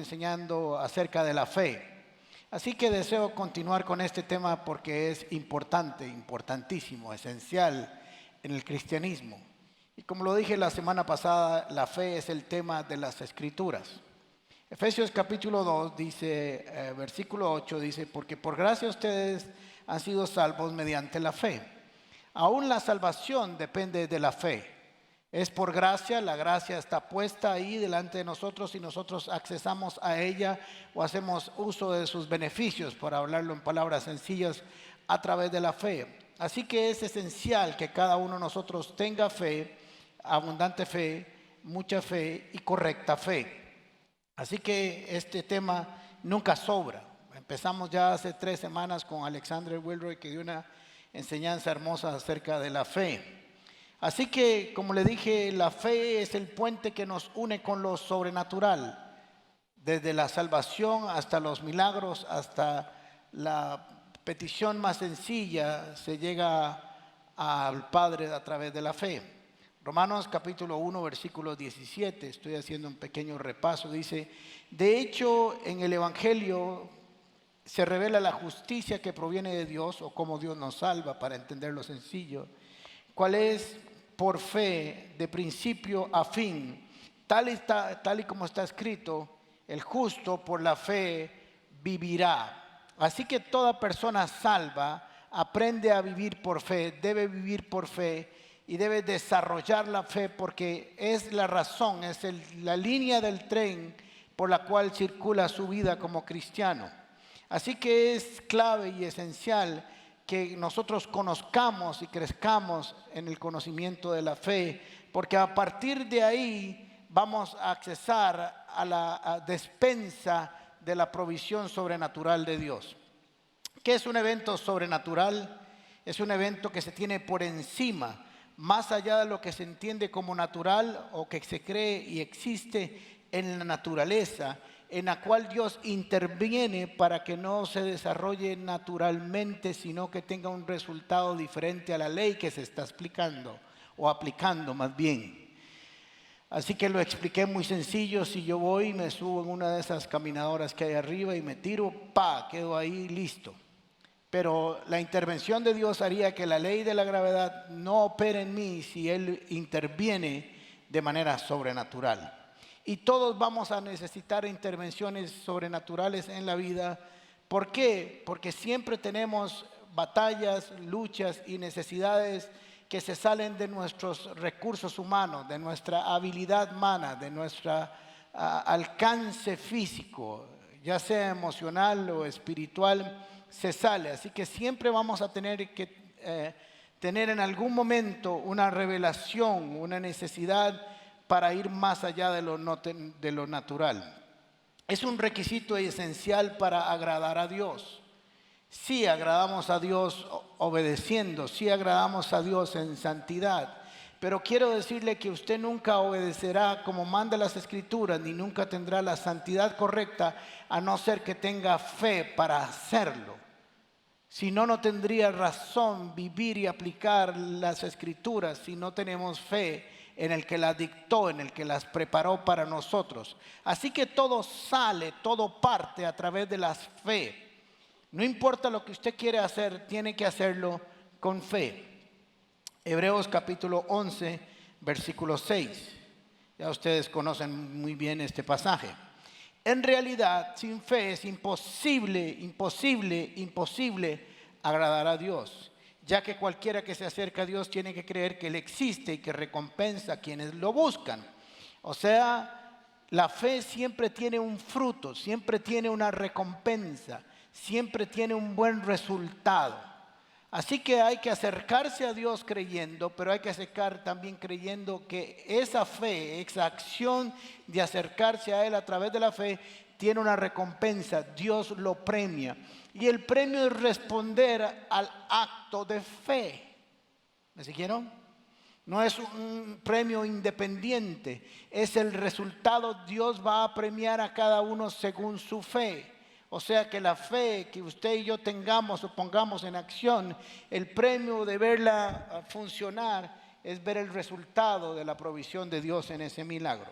enseñando acerca de la fe. Así que deseo continuar con este tema porque es importante, importantísimo, esencial en el cristianismo. Y como lo dije la semana pasada, la fe es el tema de las Escrituras. Efesios capítulo 2 dice, versículo 8 dice, porque por gracia ustedes han sido salvos mediante la fe. Aún la salvación depende de la fe. Es por gracia, la gracia está puesta ahí delante de nosotros y nosotros accesamos a ella o hacemos uso de sus beneficios, por hablarlo en palabras sencillas, a través de la fe. Así que es esencial que cada uno de nosotros tenga fe, abundante fe, mucha fe y correcta fe. Así que este tema nunca sobra. Empezamos ya hace 3 semanas con Alexander Wilroy, que dio una enseñanza hermosa acerca de la fe. Así que, como le dije, la fe es el puente que nos une con lo sobrenatural. Desde la salvación hasta los milagros, hasta la petición más sencilla, se llega al Padre a través de la fe. Romanos capítulo 1, versículo 17, estoy haciendo un pequeño repaso, dice, de hecho en el Evangelio se revela la justicia que proviene de Dios o cómo Dios nos salva, para entenderlo sencillo, cuál es por fe de principio a fin, tal y como está escrito, el justo por la fe vivirá. Así que toda persona salva aprende a vivir por fe, debe vivir por fe, y debe desarrollar la fe porque es la razón, es la línea del tren por la cual circula su vida como cristiano. Así que es clave y esencial que nosotros conozcamos y crezcamos en el conocimiento de la fe, porque a partir de ahí vamos a accesar a la despensa de la provisión sobrenatural de Dios. ¿Qué es un evento sobrenatural? Es un evento que se tiene por encima, más allá de lo que se entiende como natural o que se cree y existe en la naturaleza, en la cual Dios interviene para que no se desarrolle naturalmente, sino que tenga un resultado diferente a la ley que se está explicando o aplicando más bien. Así que lo expliqué muy sencillo. Si yo voy y me subo en una de esas caminadoras que hay arriba y me tiro, quedo ahí listo. Pero la intervención de Dios haría que la ley de la gravedad no opere en mí si Él interviene de manera sobrenatural. Y todos vamos a necesitar intervenciones sobrenaturales en la vida. ¿Por qué? Porque siempre tenemos batallas, luchas y necesidades que se salen de nuestros recursos humanos, de nuestra habilidad humana, de nuestro alcance físico, ya sea emocional o espiritual, se sale. Así que siempre vamos a tener que tener en algún momento una revelación, una necesidad para ir más allá de lo natural. Es un requisito esencial para agradar a Dios. Sí agradamos a Dios obedeciendo, sí agradamos a Dios en santidad, pero quiero decirle que usted nunca obedecerá como manda las Escrituras, ni nunca tendrá la santidad correcta, a no ser que tenga fe para hacerlo. Si no, no tendría razón vivir y aplicar las Escrituras si no tenemos fe en el que las dictó, en el que las preparó para nosotros. Así que todo sale, todo parte a través de la fe. No importa lo que usted quiere hacer, tiene que hacerlo con fe. Hebreos capítulo 11, versículo 6. Ya ustedes conocen muy bien este pasaje. En realidad, sin fe es imposible agradar a Dios, ya que cualquiera que se acerca a Dios tiene que creer que Él existe y que recompensa a quienes lo buscan. O sea, la fe siempre tiene un fruto, siempre tiene una recompensa, siempre tiene un buen resultado. Así que hay que acercarse a Dios creyendo, pero hay que acercar también creyendo que esa fe, esa acción de acercarse a Él a través de la fe, tiene una recompensa. Dios lo premia. Y el premio es responder al acto de fe. ¿Me siguieron? No es un premio independiente, es el resultado. Dios va a premiar a cada uno según su fe. O sea que la fe que usted y yo tengamos o pongamos en acción, el premio de verla funcionar es ver el resultado de la provisión de Dios en ese milagro.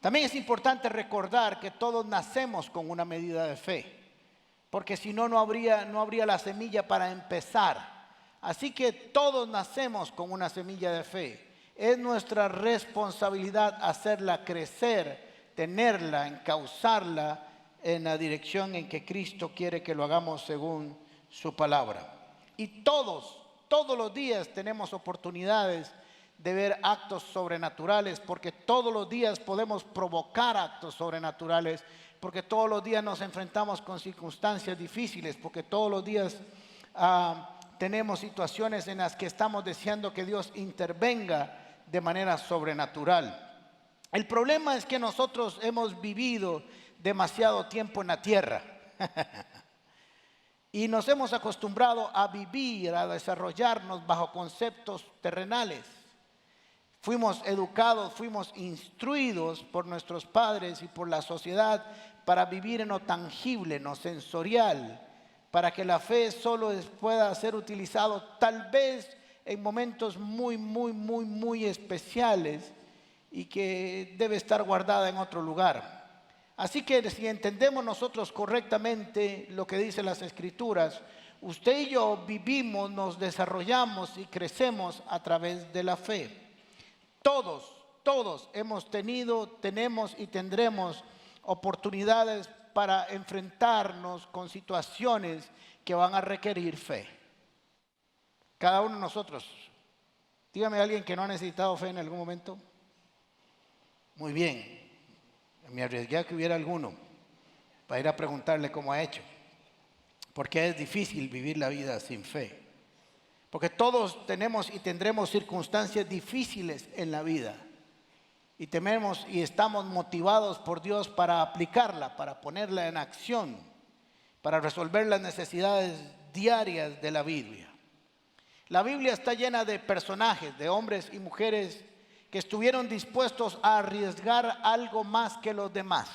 También es importante recordar que todos nacemos con una medida de fe, porque si no, no habría la semilla para empezar. Así que todos nacemos con una semilla de fe. Es nuestra responsabilidad hacerla crecer, tenerla, encauzarla en la dirección en que Cristo quiere que lo hagamos según su palabra. Y todos los días tenemos oportunidades de ver actos sobrenaturales, porque todos los días podemos provocar actos sobrenaturales, porque todos los días nos enfrentamos con circunstancias difíciles, porque todos los días tenemos situaciones en las que estamos deseando que Dios intervenga de manera sobrenatural. El problema es que nosotros hemos vivido demasiado tiempo en la tierra y nos hemos acostumbrado a vivir, a desarrollarnos bajo conceptos terrenales. Fuimos educados, fuimos instruidos por nuestros padres y por la sociedad para vivir en lo tangible, en lo sensorial, para que la fe solo pueda ser utilizado tal vez en momentos muy especiales y que debe estar guardada en otro lugar. Así que si entendemos nosotros correctamente lo que dicen las Escrituras, usted y yo vivimos, nos desarrollamos y crecemos a través de la fe. Todos hemos tenido, tenemos y tendremos oportunidades para enfrentarnos con situaciones que van a requerir fe. Cada uno de nosotros. Dígame a alguien que no ha necesitado fe en algún momento. Muy bien. Me arriesgué a que hubiera alguno para ir a preguntarle cómo ha hecho. Porque es difícil vivir la vida sin fe. Porque todos tenemos y tendremos circunstancias difíciles en la vida. Y tememos y estamos motivados por Dios para aplicarla, para ponerla en acción, para resolver las necesidades diarias de la Biblia. La Biblia está llena de personajes, de hombres y mujeres que estuvieron dispuestos a arriesgar algo más que los demás,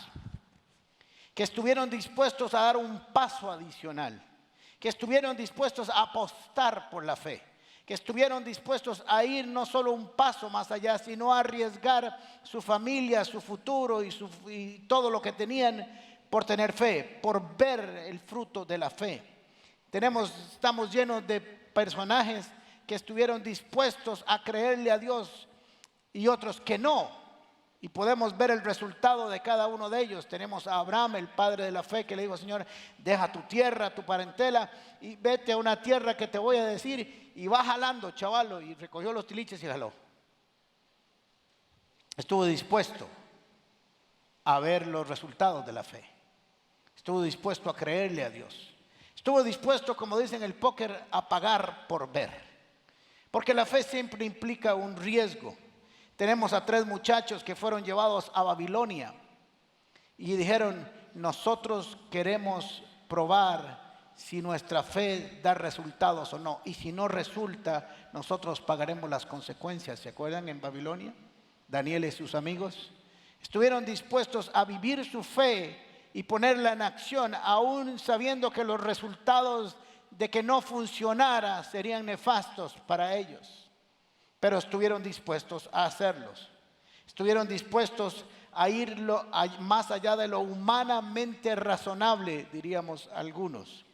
que estuvieron dispuestos a dar un paso adicional, que estuvieron dispuestos a apostar por la fe, que estuvieron dispuestos a ir no solo un paso más allá, sino a arriesgar su familia, su futuro y todo lo que tenían por tener fe, por ver el fruto de la fe. Estamos llenos de personajes que estuvieron dispuestos a creerle a Dios y otros que no. Y podemos ver el resultado de cada uno de ellos. Tenemos a Abraham, el padre de la fe, que le dijo: Señor, deja tu tierra, tu parentela y vete a una tierra que te voy a decir. Y va jalando, chavalo, y recogió los tiliches y jaló. Estuvo dispuesto a ver los resultados de la fe. Estuvo dispuesto a creerle a Dios. Estuvo dispuesto, como dicen en el póker, a pagar por ver. Porque la fe siempre implica un riesgo. Tenemos a 3 muchachos que fueron llevados a Babilonia y dijeron: nosotros queremos probar si nuestra fe da resultados o no. Y si no resulta, nosotros pagaremos las consecuencias. ¿Se acuerdan en Babilonia? Daniel y sus amigos estuvieron dispuestos a vivir su fe y ponerla en acción, aún sabiendo que los resultados de que no funcionara serían nefastos para ellos. Pero estuvieron dispuestos a hacerlos. Estuvieron dispuestos a ir más allá de lo humanamente razonable, diríamos algunos.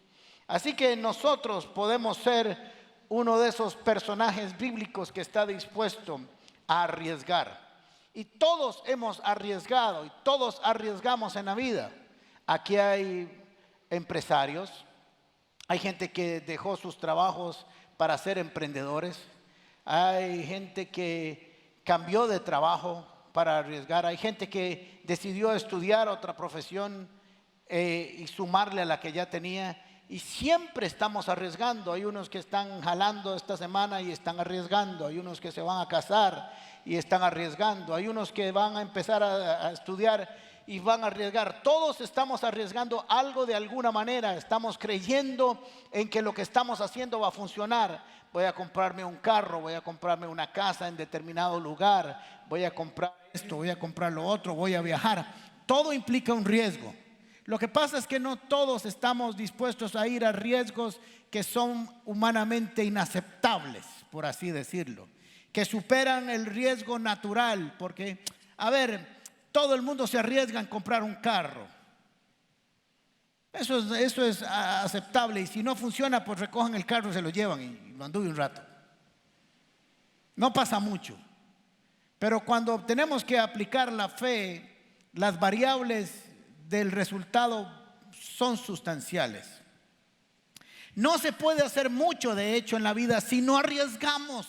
Así que nosotros podemos ser uno de esos personajes bíblicos que está dispuesto a arriesgar. Y todos hemos arriesgado y todos arriesgamos en la vida. Aquí hay empresarios, hay gente que dejó sus trabajos para ser emprendedores. Hay gente que cambió de trabajo para arriesgar. Hay gente que decidió estudiar otra profesión y sumarle a la que ya tenía. Y siempre estamos arriesgando. Hay unos que están jalando esta semana y están arriesgando. Hay unos que se van a casar y están arriesgando. Hay unos que van a empezar a estudiar y van a arriesgar. Todos estamos arriesgando algo de alguna manera. Estamos creyendo en que lo que estamos haciendo va a funcionar. Voy a comprarme un carro, voy a comprarme una casa en determinado lugar, voy a comprar esto, voy a comprar lo otro, voy a viajar. Todo implica un riesgo. Lo que pasa es que no todos estamos dispuestos a ir a riesgos que son humanamente inaceptables, por así decirlo, que superan el riesgo natural. Porque, a ver, todo el mundo se arriesga en comprar un carro. Eso es aceptable, y si no funciona, pues recojan el carro, se lo llevan y lo anduve un rato. No pasa mucho. Pero cuando tenemos que aplicar la fe, las variables del resultado son sustanciales. No se puede hacer mucho, de hecho, en la vida si no arriesgamos.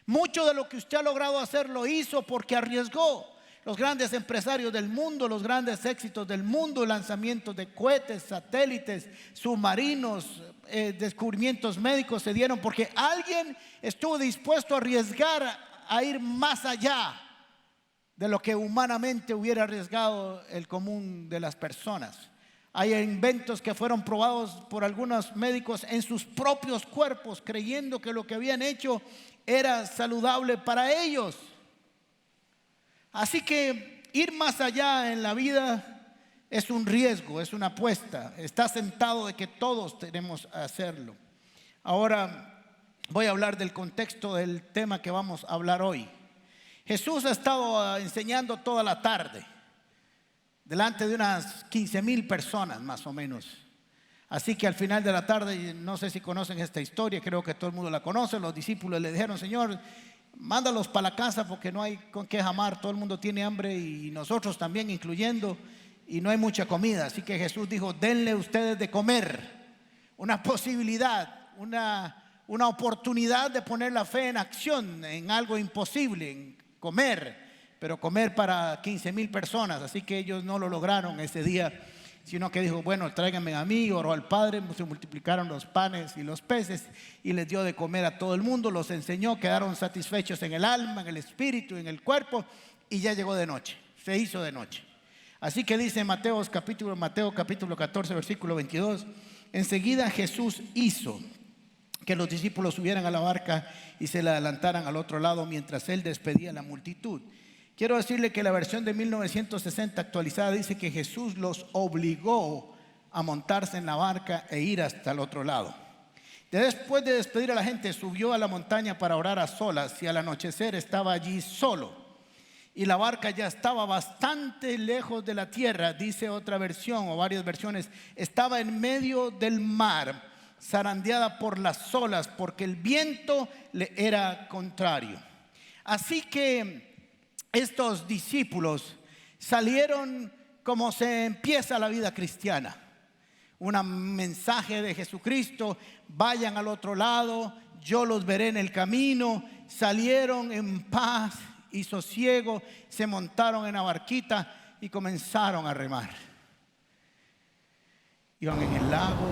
Mucho de lo que usted ha logrado hacer lo hizo porque arriesgó. Los grandes empresarios del mundo, los grandes éxitos del mundo, lanzamientos de cohetes, satélites, submarinos, descubrimientos médicos se dieron porque alguien estuvo dispuesto a arriesgar a ir más allá de lo que humanamente hubiera arriesgado el común de las personas. Hay inventos que fueron probados por algunos médicos en sus propios cuerpos, creyendo que lo que habían hecho era saludable para ellos. Así que ir más allá en la vida es un riesgo, es una apuesta. Está sentado de que todos tenemos que hacerlo. Ahora voy a hablar del contexto del tema que vamos a hablar hoy. Jesús ha estado enseñando toda la tarde, delante de unas 15,000 personas más o menos. Así que al final de la tarde, no sé si conocen esta historia, creo que todo el mundo la conoce. Los discípulos le dijeron: Señor, mándalos para la casa porque no hay con qué jamar, todo el mundo tiene hambre y nosotros también incluyendo, y no hay mucha comida. Así que Jesús dijo: denle ustedes de comer. Una posibilidad, una oportunidad de poner la fe en acción, en algo imposible, en comer, pero comer para 15,000 personas. Así que ellos no lo lograron ese día, sino que dijo: bueno, tráiganme a mí. Oró al Padre, se multiplicaron los panes y los peces y les dio de comer a todo el mundo. Los enseñó, quedaron satisfechos en el alma, en el espíritu, en el cuerpo, y ya llegó de noche, se hizo de noche. Así que dice Mateo capítulo 14, versículo 22: enseguida Jesús hizo que los discípulos subieran a la barca y se le adelantaran al otro lado mientras él despedía a la multitud. Quiero decirle que la versión de 1960 actualizada dice que Jesús los obligó a montarse en la barca e ir hasta el otro lado. Después de despedir a la gente, subió a la montaña para orar a solas, y al anochecer estaba allí solo. Y la barca ya estaba bastante lejos de la tierra, dice otra versión o varias versiones. Estaba en medio del mar, zarandeada por las olas, porque el viento le era contrario. Así que estos discípulos salieron como se empieza la vida cristiana. Un mensaje de Jesucristo: vayan al otro lado, yo los veré en el camino. Salieron en paz y sosiego, se montaron en la barquita y comenzaron a remar. Iban en el lago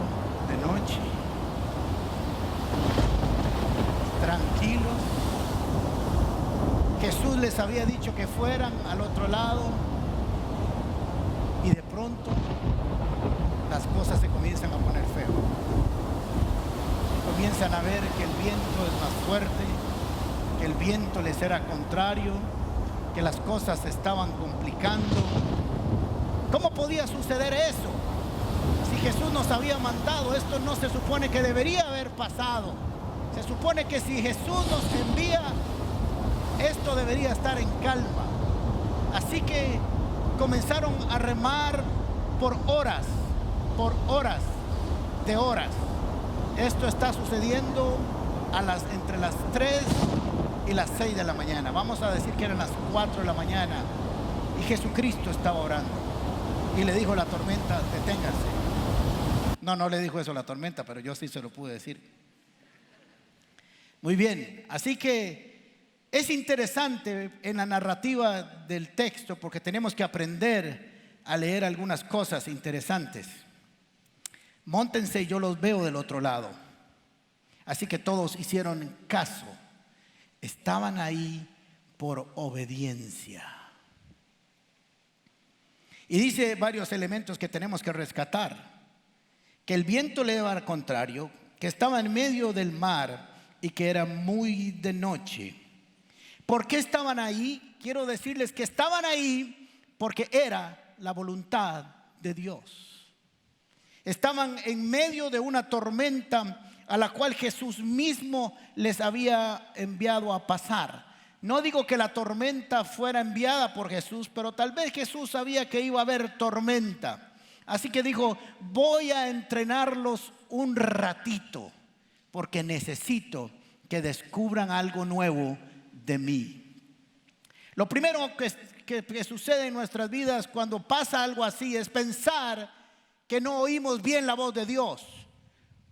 de noche, tranquilos. Jesús les había dicho que fueran al otro lado, y de pronto las cosas se comienzan a poner feo. Comienzan a ver que el viento es más fuerte, que el viento les era contrario, que las cosas se estaban complicando. ¿Cómo podía suceder eso? Si Jesús nos había mandado, esto no se supone que debería haber pasado. Se supone que si Jesús nos envía, esto debería estar en calma. Así que comenzaron a remar por horas de horas. Esto está sucediendo entre las 3 y las 6 de la mañana. Vamos a decir que eran las 4 de la mañana, y Jesucristo estaba orando y le dijo a la tormenta: deténgase. No le dijo eso a la tormenta, pero yo sí se lo pude decir. Muy bien, así que es interesante en la narrativa del texto, porque tenemos que aprender a leer algunas cosas interesantes. Móntense y yo los veo del otro lado. Así que todos hicieron caso. Estaban ahí por obediencia. Y dice varios elementos que tenemos que rescatar: que el viento le era al contrario, que estaba en medio del mar y que era muy de noche. ¿Por qué estaban ahí? Quiero decirles que estaban ahí porque era la voluntad de Dios. Estaban en medio de una tormenta a la cual Jesús mismo les había enviado a pasar. No digo que la tormenta fuera enviada por Jesús, pero tal vez Jesús sabía que iba a haber tormenta. Así que dijo, voy a entrenarlos un ratito, porque necesito que descubran algo nuevo de mí. Lo primero que sucede en nuestras vidas cuando pasa algo así es pensar que no oímos bien la voz de Dios.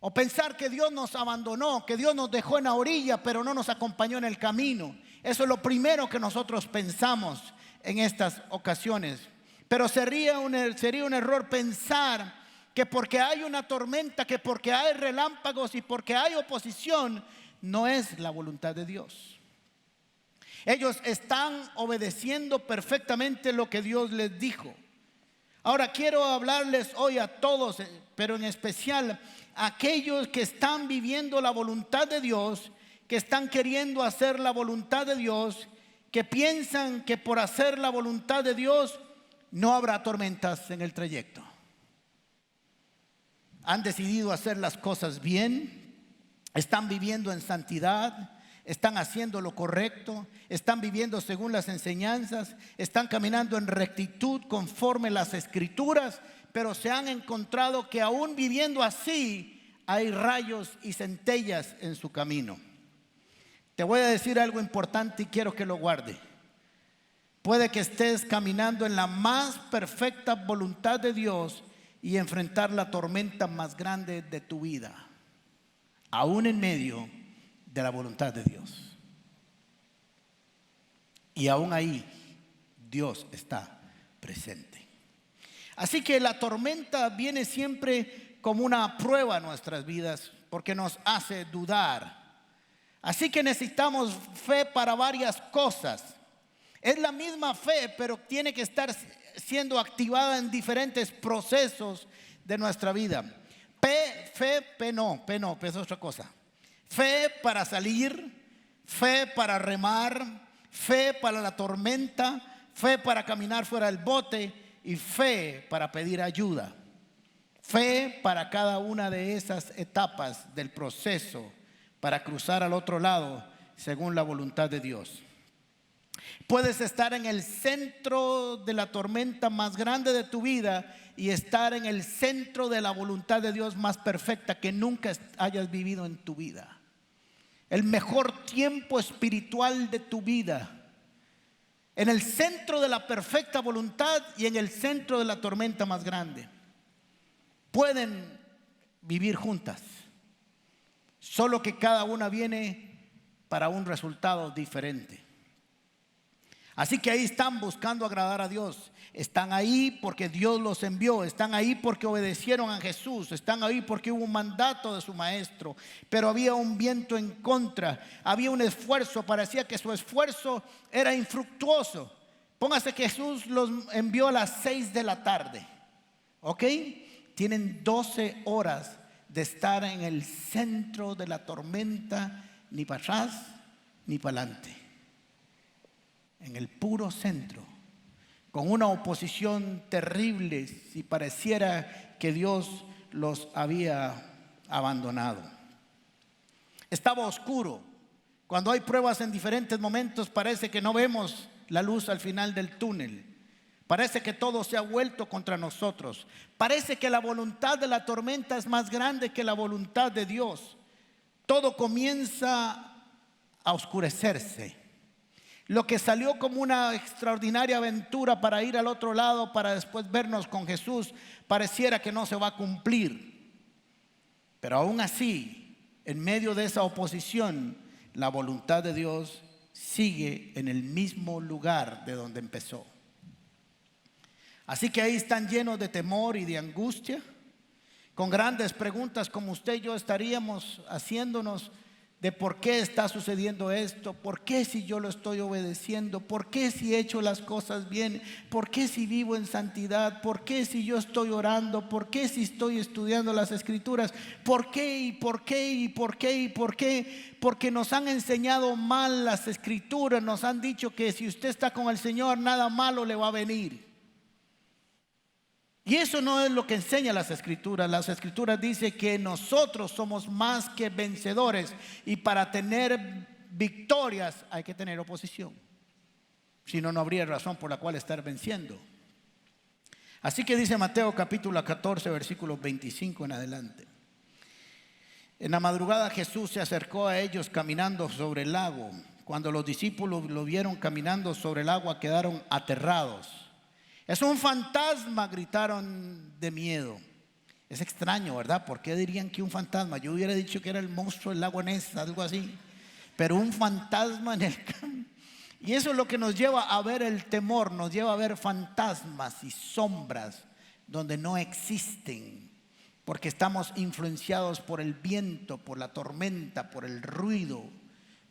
O pensar que Dios nos abandonó, que Dios nos dejó en la orilla, pero no nos acompañó en el camino. Eso es lo primero que nosotros pensamos en estas ocasiones. Pero sería un error pensar que porque hay una tormenta, que porque hay relámpagos y porque hay oposición, no es la voluntad de Dios. Ellos están obedeciendo perfectamente lo que Dios les dijo. Ahora quiero hablarles hoy a todos, pero en especial a aquellos que están viviendo la voluntad de Dios, que están queriendo hacer la voluntad de Dios, que piensan que por hacer la voluntad de Dios no habrá tormentas en el trayecto. Han decidido hacer las cosas bien, están viviendo en santidad, están haciendo lo correcto, están viviendo según las enseñanzas, están caminando en rectitud conforme las escrituras, pero se han encontrado que aún viviendo así hay rayos y centellas en su camino. Te voy a decir algo importante y quiero que lo guarde. Puede que estés caminando en la más perfecta voluntad de Dios y enfrentar la tormenta más grande de tu vida, aún en medio de la voluntad de Dios. Y aún ahí Dios está presente. Así que la tormenta viene siempre como una prueba a nuestras vidas porque nos hace dudar. Así que necesitamos fe para varias cosas. Es la misma fe, pero tiene que estar siendo activada en diferentes procesos de nuestra vida. Fe no, es otra cosa. Fe para salir, fe para remar, fe para la tormenta, fe para caminar fuera del bote y fe para pedir ayuda. Fe para cada una de esas etapas del proceso para cruzar al otro lado según la voluntad de Dios. Puedes estar en el centro de la tormenta más grande de tu vida y estar en el centro de la voluntad de Dios más perfecta que nunca hayas vivido en tu vida. El mejor tiempo espiritual de tu vida, en el centro de la perfecta voluntad y en el centro de la tormenta más grande. Pueden vivir juntas, solo que cada una viene para un resultado diferente. Así que ahí están buscando agradar a Dios. Están ahí porque Dios los envió. Están ahí porque obedecieron a Jesús. Están ahí porque hubo un mandato de su maestro. Pero había un viento en contra. Había un esfuerzo. Parecía que su esfuerzo era infructuoso. Póngase que Jesús los envió a las 6 de la tarde. ¿Ok? Tienen 12 horas de estar en el centro de la tormenta. Ni para atrás ni para adelante. En el puro centro, con una oposición terrible, si pareciera que Dios los había abandonado. Estaba oscuro. Cuando hay pruebas en diferentes momentos, parece que no vemos la luz al final del túnel. Parece que todo se ha vuelto contra nosotros. Parece que la voluntad de la tormenta es más grande que la voluntad de Dios. Todo comienza a oscurecerse. Lo que salió como una extraordinaria aventura para ir al otro lado, para después vernos con Jesús, pareciera que no se va a cumplir. Pero aún así, en medio de esa oposición, la voluntad de Dios sigue en el mismo lugar de donde empezó. Así que ahí están llenos de temor y de angustia, con grandes preguntas como usted y yo estaríamos haciéndonos. De por qué está sucediendo esto, por qué si yo lo estoy obedeciendo, por qué si he hecho las cosas bien, por qué si vivo en santidad, por qué si yo estoy orando, por qué si estoy estudiando las escrituras, por qué y por qué y por qué y por qué, porque nos han enseñado mal las escrituras, nos han dicho que si usted está con el Señor nada malo le va a venir. Y eso no es lo que enseñan las escrituras. Las escrituras dicen que nosotros somos más que vencedores. Y para tener victorias hay que tener oposición. Si no, no habría razón por la cual estar venciendo. Así que dice Mateo capítulo 14, versículos 25 en adelante. En la madrugada Jesús se acercó a ellos caminando sobre el lago. Cuando los discípulos lo vieron caminando sobre el agua, quedaron aterrados. Es un fantasma, gritaron de miedo. Es extraño, ¿verdad? ¿Por qué dirían que un fantasma? Yo hubiera dicho que era el monstruo del lago Ness, algo así. Pero un fantasma en el campo. Y eso es lo que nos lleva a ver el temor, nos lleva a ver fantasmas y sombras donde no existen. Porque estamos influenciados por el viento, por la tormenta, por el ruido,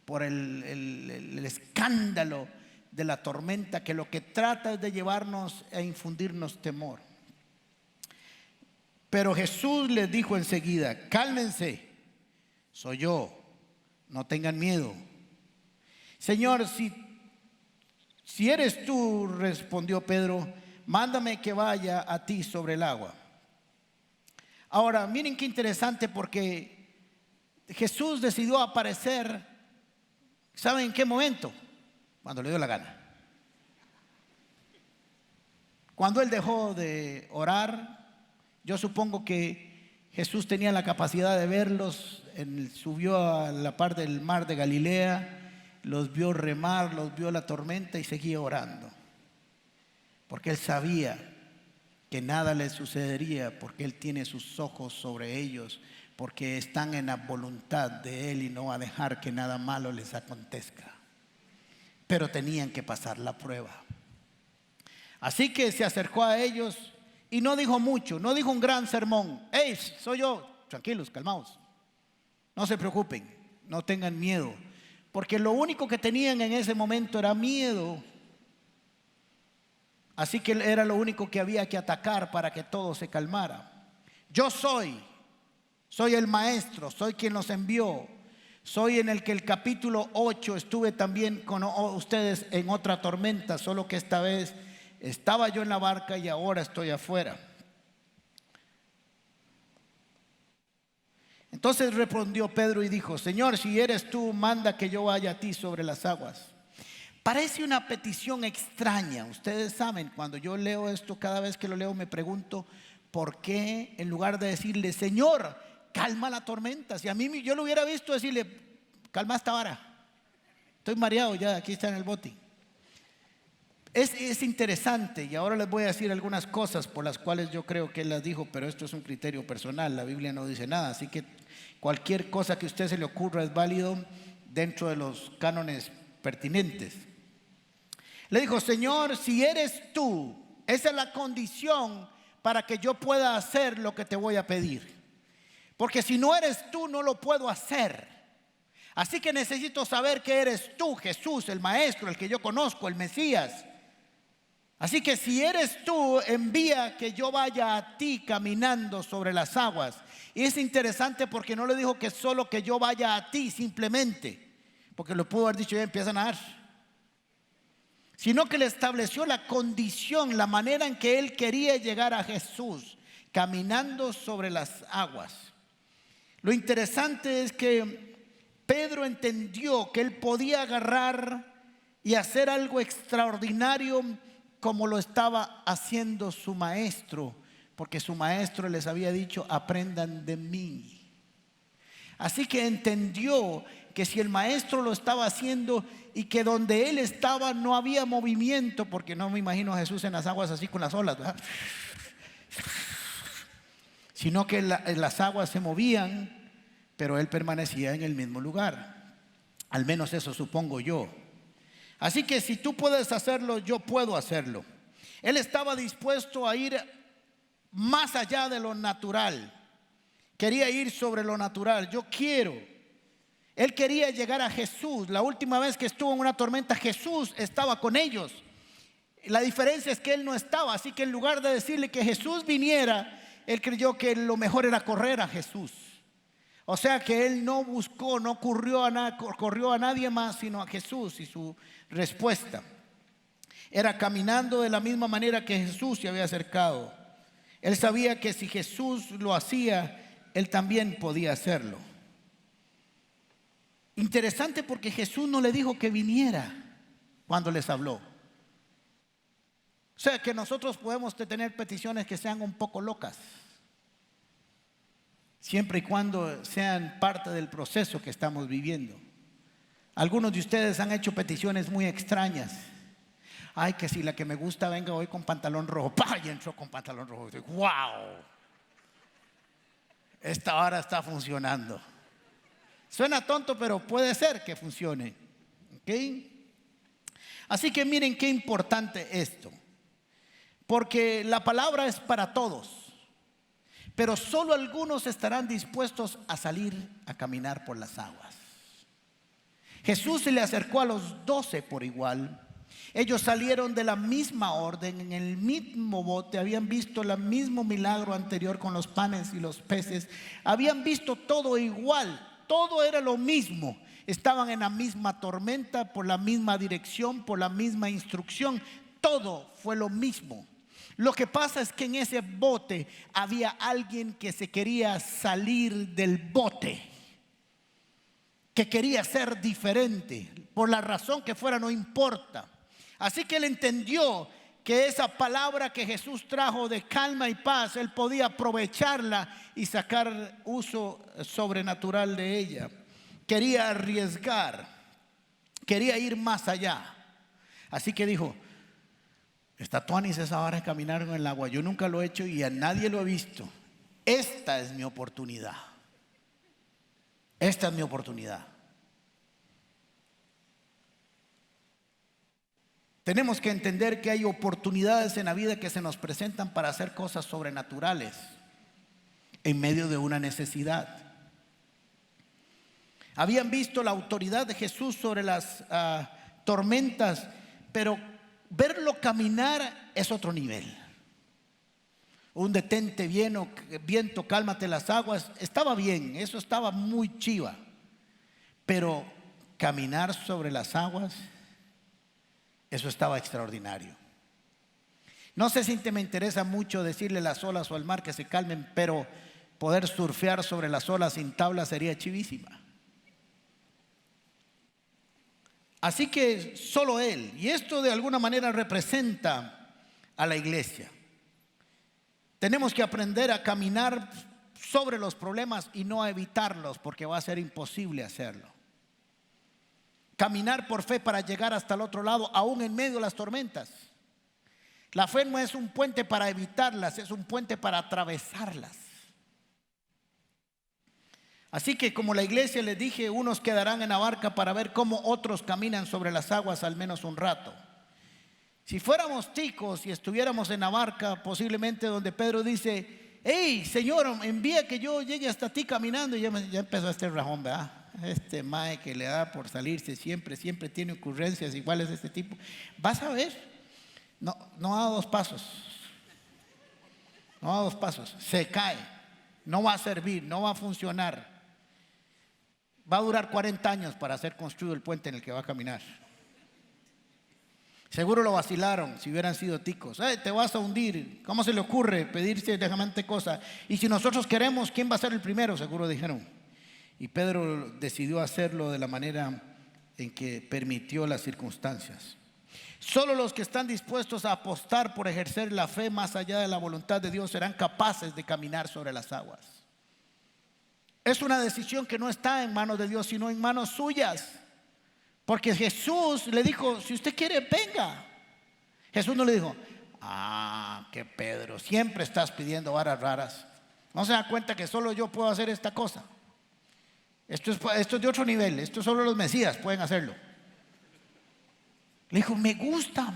por el escándalo de la tormenta, que lo que trata es de llevarnos a infundirnos temor. Pero Jesús les dijo enseguida: cálmense, soy yo, no tengan miedo. Señor, si eres tú, respondió Pedro, mándame que vaya a ti sobre el agua. Ahora, miren qué interesante, porque Jesús decidió aparecer, ¿saben en qué momento? Cuando le dio la gana. Cuando él dejó de orar, yo supongo que Jesús tenía la capacidad de verlos, subió a la parte del mar de Galilea, los vio remar, los vio la tormenta y seguía orando. Porque él sabía que nada les sucedería, porque él tiene sus ojos sobre ellos, porque están en la voluntad de él y no va a dejar que nada malo les acontezca. Pero tenían que pasar la prueba. Así que se acercó a ellos y no dijo mucho, no dijo un gran sermón. ¡Ey, soy yo! Tranquilos, calmaos. No se preocupen, no tengan miedo. Porque lo único que tenían en ese momento era miedo. Así que era lo único que había que atacar para que todo se calmara. Yo soy el maestro, soy quien los envió. Soy en el que el capítulo 8 estuve también con ustedes en otra tormenta, solo que esta vez estaba yo en la barca y ahora estoy afuera. Entonces respondió Pedro y dijo: Señor, si eres tú, manda que yo vaya a ti sobre las aguas. Parece una petición extraña. Ustedes saben, cuando yo leo esto, cada vez que lo leo me pregunto por qué, en lugar de decirle: Señor, calma la tormenta. Si a mí yo lo hubiera visto decirle: calma esta vara, estoy mareado ya, aquí está en el bote. Es interesante, y ahora les voy a decir algunas cosas por las cuales yo creo que él las dijo, pero esto es un criterio personal, la Biblia no dice nada, así que cualquier cosa que a usted se le ocurra es válido dentro de los cánones pertinentes. Le dijo: Señor, si eres tú, esa es la condición para que yo pueda hacer lo que te voy a pedir. Porque si no eres tú, no lo puedo hacer. Así que necesito saber que eres tú, Jesús, el Maestro, el que yo conozco, el Mesías. Así que si eres tú, envía que yo vaya a ti caminando sobre las aguas. Y es interesante porque no le dijo que solo que yo vaya a ti simplemente, porque lo pudo haber dicho: ya empieza a nadar. Sino que le estableció la condición, la manera en que él quería llegar a Jesús, caminando sobre las aguas. Lo interesante es que Pedro entendió que él podía agarrar y hacer algo extraordinario como lo estaba haciendo su maestro, porque su maestro les había dicho: aprendan de mí. Así que entendió que si el maestro lo estaba haciendo y que donde él estaba no había movimiento, porque no me imagino a Jesús en las aguas así con las olas, ¿verdad? Sino que las aguas se movían, pero él permanecía en el mismo lugar. Al menos eso supongo yo. Así que si tú puedes hacerlo, yo puedo hacerlo. Él estaba dispuesto a ir más allá de lo natural. Quería ir sobre lo natural. Él quería llegar a Jesús. La última vez que estuvo en una tormenta, Jesús estaba con ellos. La diferencia es que él no estaba. Así que en lugar de decirle que Jesús viniera, él creyó que lo mejor era correr a Jesús. O sea que él no buscó, no corrió a nadie más sino a Jesús. Y su respuesta era caminando de la misma manera que Jesús se había acercado. Él sabía que si Jesús lo hacía, él también podía hacerlo. Interesante porque Jesús no le dijo que viniera cuando les habló. O sea que nosotros podemos tener peticiones que sean un poco locas, siempre y cuando sean parte del proceso que estamos viviendo. Algunos de ustedes han hecho peticiones muy extrañas. Ay, que si la que me gusta venga hoy con pantalón rojo. ¡Pah! Y entró con pantalón rojo. ¡Wow! Esta hora está funcionando. Suena tonto, pero puede ser que funcione. ¿Ok? Así que miren qué importante esto. Porque la palabra es para todos. Pero solo algunos estarán dispuestos a salir a caminar por las aguas. Jesús se le acercó a los 12 por igual. Ellos salieron de la misma orden, en el mismo bote, habían visto el mismo milagro anterior con los panes y los peces, habían visto todo igual, todo era lo mismo. Estaban en la misma tormenta, por la misma dirección, por la misma instrucción, todo fue lo mismo. Lo que pasa es que en ese bote había alguien que se quería salir del bote, que quería ser diferente, por la razón que fuera, no importa. Así que él entendió que esa palabra que Jesús trajo de calma y paz, él podía aprovecharla y sacar uso sobrenatural de ella. Quería arriesgar, quería ir más allá. Así que dijo: está tuanis esa hora de caminar en el agua, yo nunca lo he hecho y a nadie lo he visto. Esta es mi oportunidad. Esta es mi oportunidad. Tenemos que entender que hay oportunidades en la vida que se nos presentan para hacer cosas sobrenaturales en medio de una necesidad. Habían visto la autoridad de Jesús sobre las tormentas, pero verlo caminar es otro nivel. Un detente viento, cálmate las aguas, estaba bien, eso estaba muy chiva. Pero caminar sobre las aguas, eso estaba extraordinario. No sé si me interesa mucho decirle a las olas o al mar que se calmen, pero poder surfear sobre las olas sin tabla sería chivísima. Así que solo él, y esto de alguna manera representa a la iglesia. Tenemos que aprender a caminar sobre los problemas y no a evitarlos, porque va a ser imposible hacerlo. Caminar por fe para llegar hasta el otro lado, aún en medio de las tormentas. La fe no es un puente para evitarlas, es un puente para atravesarlas. Así que, como la iglesia les dije, unos quedarán en la barca para ver cómo otros caminan sobre las aguas al menos un rato. Si fuéramos ticos y estuviéramos en la barca, posiblemente donde Pedro dice: hey, Señor, envía que yo llegue hasta ti caminando. Y ya empezó este rajón, ¿verdad? Este mae que le da por salirse siempre tiene ocurrencias iguales de este tipo. Vas a ver, no da dos pasos. No da dos pasos, se cae. No va a servir, no va a funcionar. Va a durar 40 años para ser construido el puente en el que va a caminar. Seguro lo vacilaron si hubieran sido ticos. Te vas a hundir, ¿cómo se le ocurre pedirse semejante cosa? Y si nosotros queremos, ¿quién va a ser el primero? Seguro dijeron. Y Pedro decidió hacerlo de la manera en que permitió las circunstancias. Solo los que están dispuestos a apostar por ejercer la fe más allá de la voluntad de Dios serán capaces de caminar sobre las aguas. Es una decisión que no está en manos de Dios, sino en manos suyas. Porque Jesús le dijo: si usted quiere, venga. Jesús no le dijo: que Pedro, siempre estás pidiendo varas raras. ¿No se da cuenta que solo yo puedo hacer esta cosa? Esto es de otro nivel, esto solo los mesías pueden hacerlo. Le dijo: me gusta,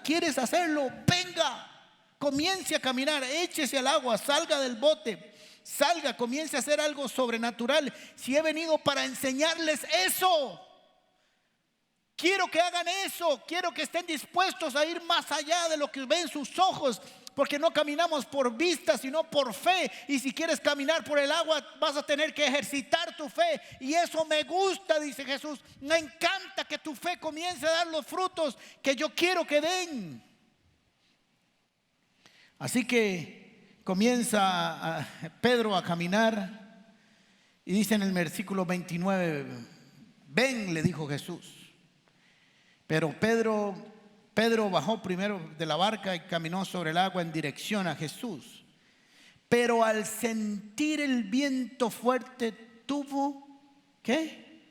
¿quieres hacerlo? Venga, comience a caminar, échese al agua, salga del bote, salga, comience a hacer algo sobrenatural. Si he venido para enseñarles eso, quiero que hagan eso, quiero que estén dispuestos a ir más allá de lo que ven sus ojos. Porque no caminamos por vista, sino por fe. Y si quieres caminar por el agua, vas a tener que ejercitar tu fe. Y eso me gusta, dice Jesús. Me encanta que tu fe comience a dar los frutos que yo quiero que den. Así que comienza Pedro a caminar. Y dice en el versículo 29, ven, le dijo Jesús. Pero Pedro bajó primero de la barca y caminó sobre el agua en dirección a Jesús. Pero al sentir el viento fuerte tuvo, ¿qué?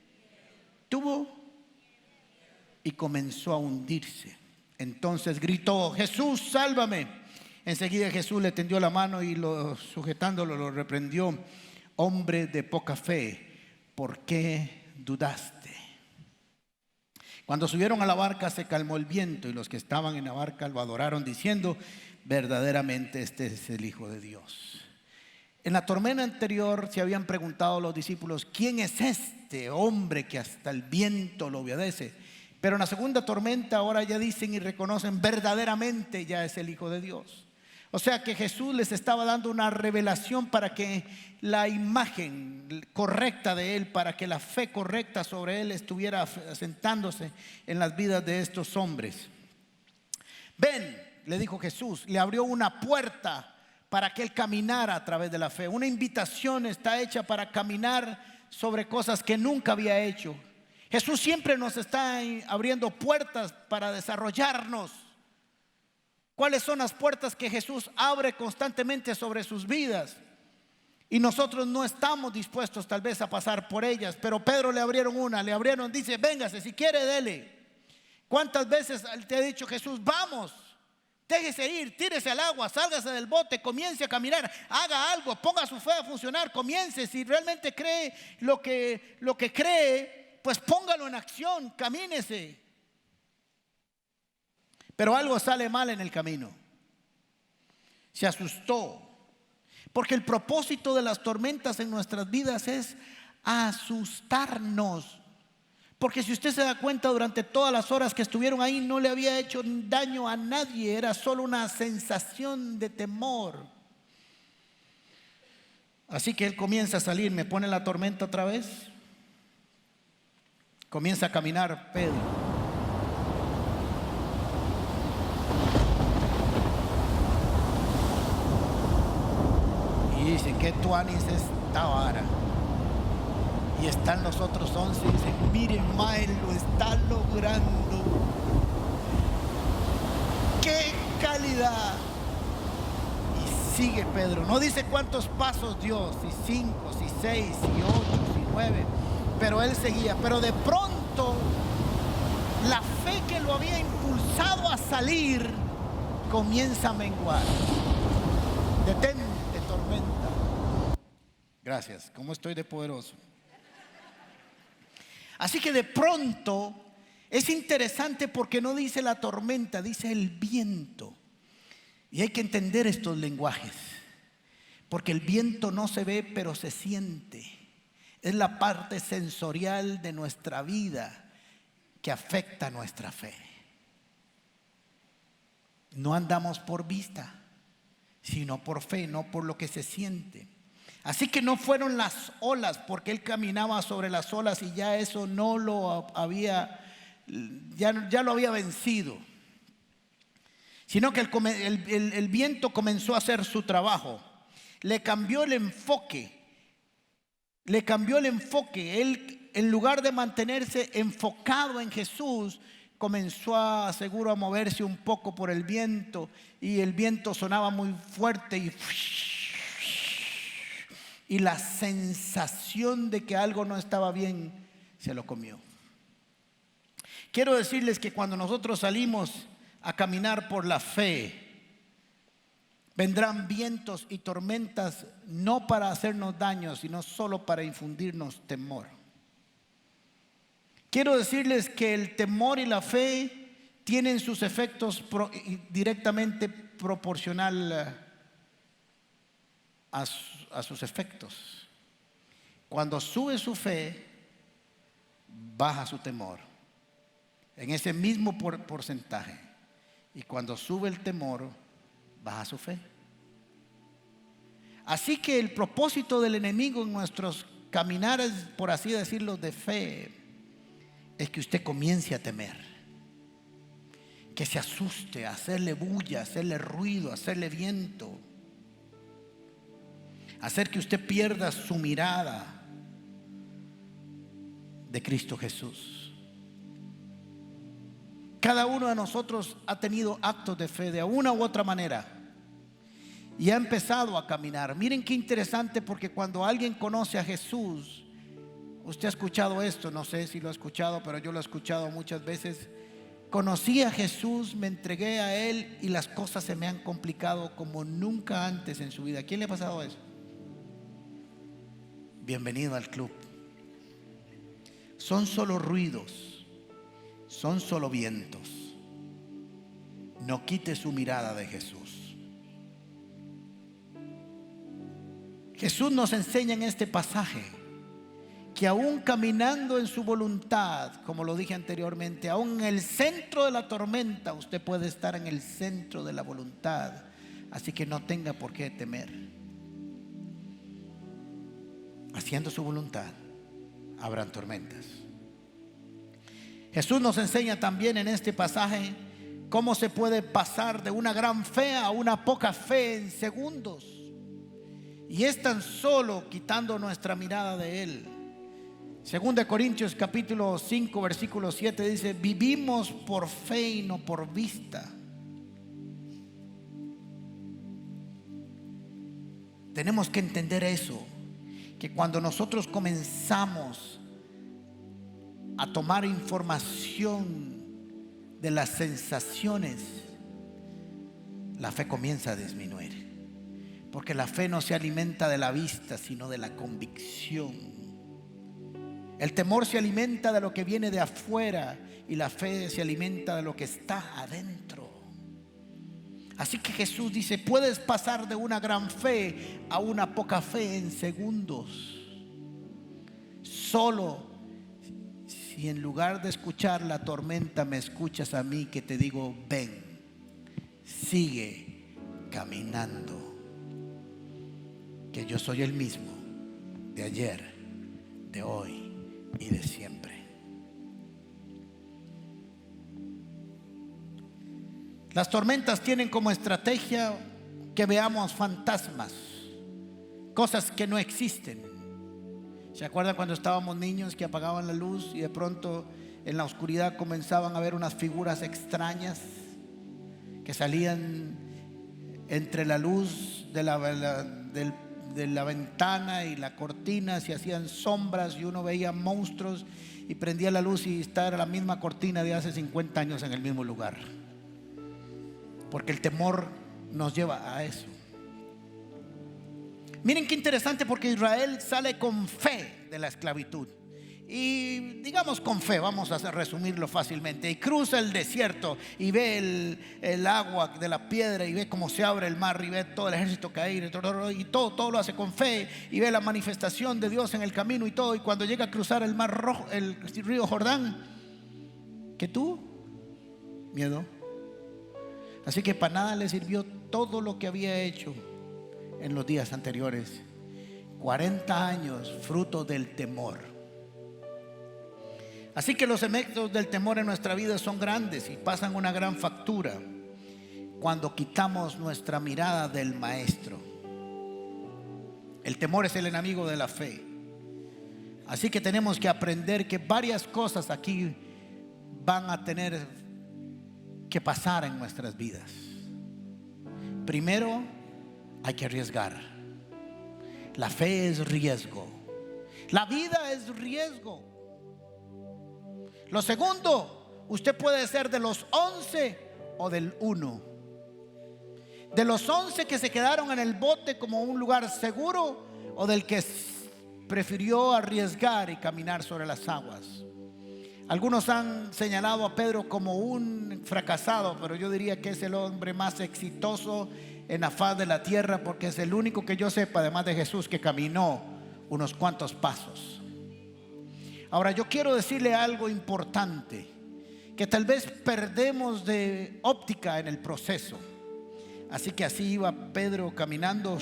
Y comenzó a hundirse. Entonces gritó: Jesús, sálvame. Enseguida Jesús le tendió la mano y sujetándolo lo reprendió: hombre de poca fe, ¿por qué dudaste? Cuando subieron a la barca se calmó el viento y los que estaban en la barca lo adoraron diciendo: verdaderamente este es el Hijo de Dios. En la tormenta anterior se habían preguntado los discípulos: ¿quién es este hombre que hasta el viento lo obedece? Pero en la segunda tormenta ahora ya dicen y reconocen: verdaderamente ya es el Hijo de Dios. O sea que Jesús les estaba dando una revelación para que la imagen correcta de Él, para que la fe correcta sobre Él estuviera asentándose en las vidas de estos hombres. Ven, le dijo Jesús, le abrió una puerta para que Él caminara a través de la fe. Una invitación está hecha para caminar sobre cosas que nunca había hecho. Jesús siempre nos está abriendo puertas para desarrollarnos. ¿Cuáles son las puertas que Jesús abre constantemente sobre sus vidas? Y nosotros no estamos dispuestos tal vez a pasar por ellas. Pero Pedro le abrieron una, dice: véngase, si quiere dele. ¿Cuántas veces te ha dicho Jesús: vamos, déjese ir, tírese al agua, sálgase del bote, comience a caminar, haga algo, ponga su fe a funcionar, comience? Si realmente cree lo que cree, pues póngalo en acción, camínese. Pero algo sale mal en el camino. Se asustó. Porque el propósito de las tormentas en nuestras vidas es asustarnos. Porque si usted se da cuenta, durante todas las horas que estuvieron ahí no le había hecho daño a nadie. Era solo una sensación de temor. Así que él comienza a salir. Me pone la tormenta otra vez. Comienza a caminar Pedro. Y dice: ¿qué tuanis es esta vara? Y están los otros 11 y dicen: miren, mae, lo está logrando. ¡Qué calidad! Y sigue Pedro. No dice cuántos pasos dio, si 5, si 6, si 8, si 9. Pero él seguía. Pero de pronto la fe que lo había impulsado a salir comienza a menguar. Detente, tormenta. Gracias. ¿Cómo estoy de poderoso? Así que de pronto es interesante porque no dice la tormenta, dice el viento. Y hay que entender estos lenguajes, porque el viento no se ve, pero se siente. Es la parte sensorial de nuestra vida que afecta nuestra fe. No andamos por vista, sino por fe, no por lo que se siente. Así que no fueron las olas, porque él caminaba sobre las olas y ya eso no lo había, ya lo había vencido. Sino que el viento comenzó a hacer su trabajo. Le cambió el enfoque. Él, en lugar de mantenerse enfocado en Jesús, comenzó seguro a moverse un poco por el viento. Y el viento sonaba muy fuerte y la sensación de que algo no estaba bien se lo comió. Quiero decirles que cuando nosotros salimos a caminar por la fe, vendrán vientos y tormentas no para hacernos daño, sino solo para infundirnos temor. Quiero decirles que el temor y la fe tienen sus efectos directamente proporcional a sus efectos. Cuando sube su fe, baja su temor en ese mismo porcentaje. Y cuando sube el temor, baja su fe. Así que el propósito del enemigo en nuestros caminares, por así decirlo, de fe, es que usted comience a temer, que se asuste, a hacerle bulla, a hacerle ruido, a hacerle viento, hacer que usted pierda su mirada, de Cristo Jesús. Cada uno de nosotros ha tenido actos de fe de una u otra manera y ha empezado a caminar. Miren qué interesante, porque cuando alguien conoce a Jesús, usted ha escuchado esto, no sé si lo ha escuchado, pero yo lo he escuchado muchas veces. Conocí a Jesús, me entregué a Él y las cosas se me han complicado como nunca antes en su vida. ¿A quién le ha pasado eso? Bienvenido al club. Son solo ruidos, son solo vientos. No quite su mirada de Jesús. Jesús nos enseña en este pasaje que aún caminando en su voluntad, como lo dije anteriormente, aún en el centro de la tormenta, usted puede estar en el centro de la voluntad. Así que no tenga por qué temer. Haciendo su voluntad, habrán tormentas. Jesús nos enseña también en este pasaje cómo se puede pasar de una gran fe a una poca fe en segundos. Y es tan solo quitando nuestra mirada de Él. 2 Corintios capítulo 5 versículo 7 dice: vivimos por fe y no por vista. Tenemos que entender eso, que cuando nosotros comenzamos a tomar información de las sensaciones, la fe comienza a disminuir. Porque la fe no se alimenta de la vista, sino de la convicción. El temor se alimenta de lo que viene de afuera y la fe se alimenta de lo que está adentro. Así que Jesús dice: puedes pasar de una gran fe a una poca fe en segundos. Solo si en lugar de escuchar la tormenta me escuchas a mí, que te digo: ven, sigue caminando, que yo soy el mismo de ayer, de hoy y de siempre. Las tormentas tienen como estrategia que veamos fantasmas, cosas que no existen. ¿Se acuerdan cuando estábamos niños que apagaban la luz y de pronto en la oscuridad comenzaban a ver unas figuras extrañas que salían entre la luz de la ventana y la cortina? Se hacían sombras y uno veía monstruos y prendía la luz y estaba la misma cortina de hace 50 años en el mismo lugar. Porque el temor nos lleva a eso. Miren qué interesante, porque Israel sale con fe de la esclavitud. Y digamos con fe, vamos a resumirlo fácilmente. Y cruza el desierto y ve el agua de la piedra y ve cómo se abre el mar y ve todo el ejército caer y todo lo hace con fe y ve la manifestación de Dios en el camino y todo. Y cuando llega a cruzar el mar rojo, el río Jordán, ¿qué tuvo? Miedo. Así que para nada le sirvió todo lo que había hecho en los días anteriores. 40 años fruto del temor. Así que los efectos del temor en nuestra vida son grandes y pasan una gran factura cuando quitamos nuestra mirada del Maestro. El temor es el enemigo de la fe. Así que tenemos que aprender que varias cosas aquí van a tener que pasar en nuestras vidas. Primero, hay que arriesgar. La fe es riesgo. La vida es riesgo. Lo segundo, usted puede ser de los 11 o del 1. De los 11 que se quedaron en el bote como un lugar seguro, o del que prefirió arriesgar y caminar sobre las aguas. Algunos han señalado a Pedro como un fracasado, pero yo diría que es el hombre más exitoso en la faz de la tierra, porque es el único que yo sepa, además de Jesús, que caminó unos cuantos pasos. Ahora yo quiero decirle algo importante, que tal vez perdemos de óptica en el proceso. Así que así iba Pedro caminando,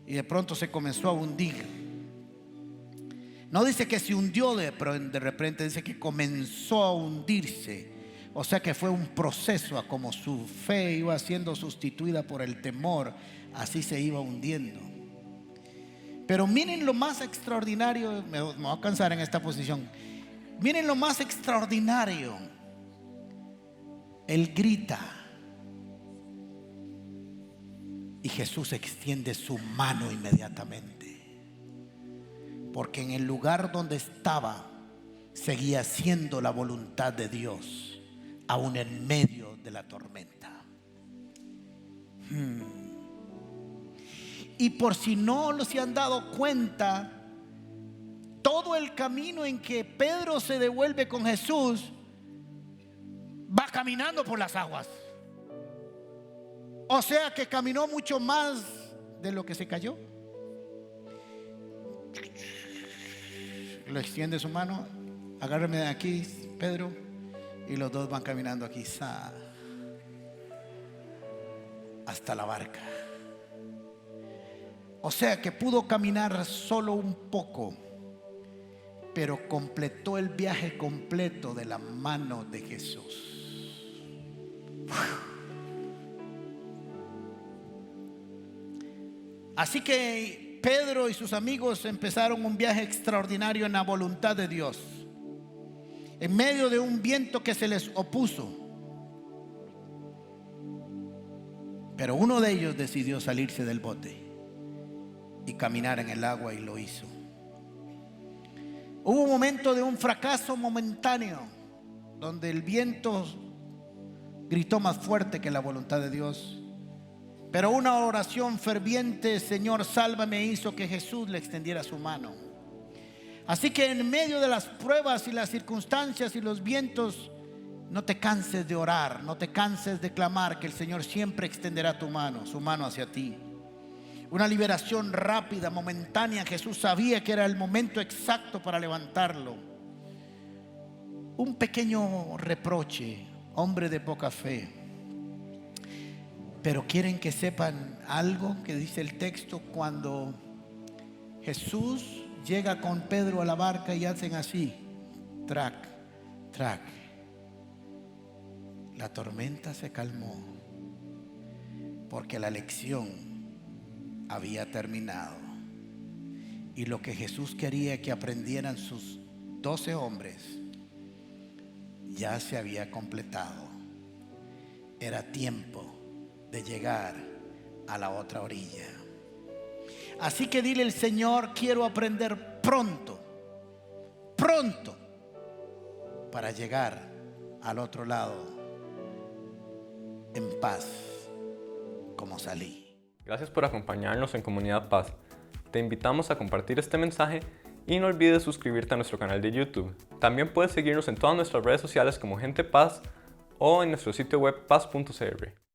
y de pronto se comenzó a hundir. No dice que se hundió de repente, dice que comenzó a hundirse. O sea que fue un proceso, a como su fe iba siendo sustituida por el temor, así se iba hundiendo. Pero miren lo más extraordinario, me voy a cansar en esta posición. Miren lo más extraordinario. Él grita y Jesús extiende su mano inmediatamente, porque en el lugar donde estaba seguía siendo la voluntad de Dios, aún en medio de la tormenta. Y por si no se han dado cuenta, todo el camino en que Pedro se devuelve con Jesús, va caminando por las aguas. O sea que caminó mucho más de lo que se cayó. Lo extiende su mano, agárrame de aquí, Pedro, y los dos van caminando aquí hasta la barca. O sea que pudo caminar solo un poco, pero completó el viaje completo de la mano de Jesús. Así que Pedro y sus amigos empezaron un viaje extraordinario en la voluntad de Dios, en medio de un viento que se les opuso. Pero uno de ellos decidió salirse del bote y caminar en el agua, y lo hizo. Hubo un momento de un fracaso momentáneo, donde el viento gritó más fuerte que la voluntad de Dios. Pero una oración ferviente, Señor, sálvame, hizo que Jesús le extendiera su mano. Así que en medio de las pruebas y las circunstancias y los vientos, no te canses de orar, no te canses de clamar, que el Señor siempre extenderá tu mano, su mano hacia ti. Una liberación rápida, momentánea. Jesús sabía que era el momento exacto para levantarlo. Un pequeño reproche, hombre de poca fe. Pero quieren que sepan algo que dice el texto. Cuando Jesús llega con Pedro a la barca y hacen así, trac, trac, la tormenta se calmó, porque la lección había terminado. Y lo que Jesús quería que aprendieran sus 12 hombres ya se había completado. Era tiempo de llegar a la otra orilla. Así que dile al Señor: quiero aprender pronto, pronto, para llegar al otro lado en paz como salí. Gracias por acompañarnos en Comunidad Paz. Te invitamos a compartir este mensaje y no olvides suscribirte a nuestro canal de YouTube. También puedes seguirnos en todas nuestras redes sociales como Gente Paz o en nuestro sitio web paz.cr.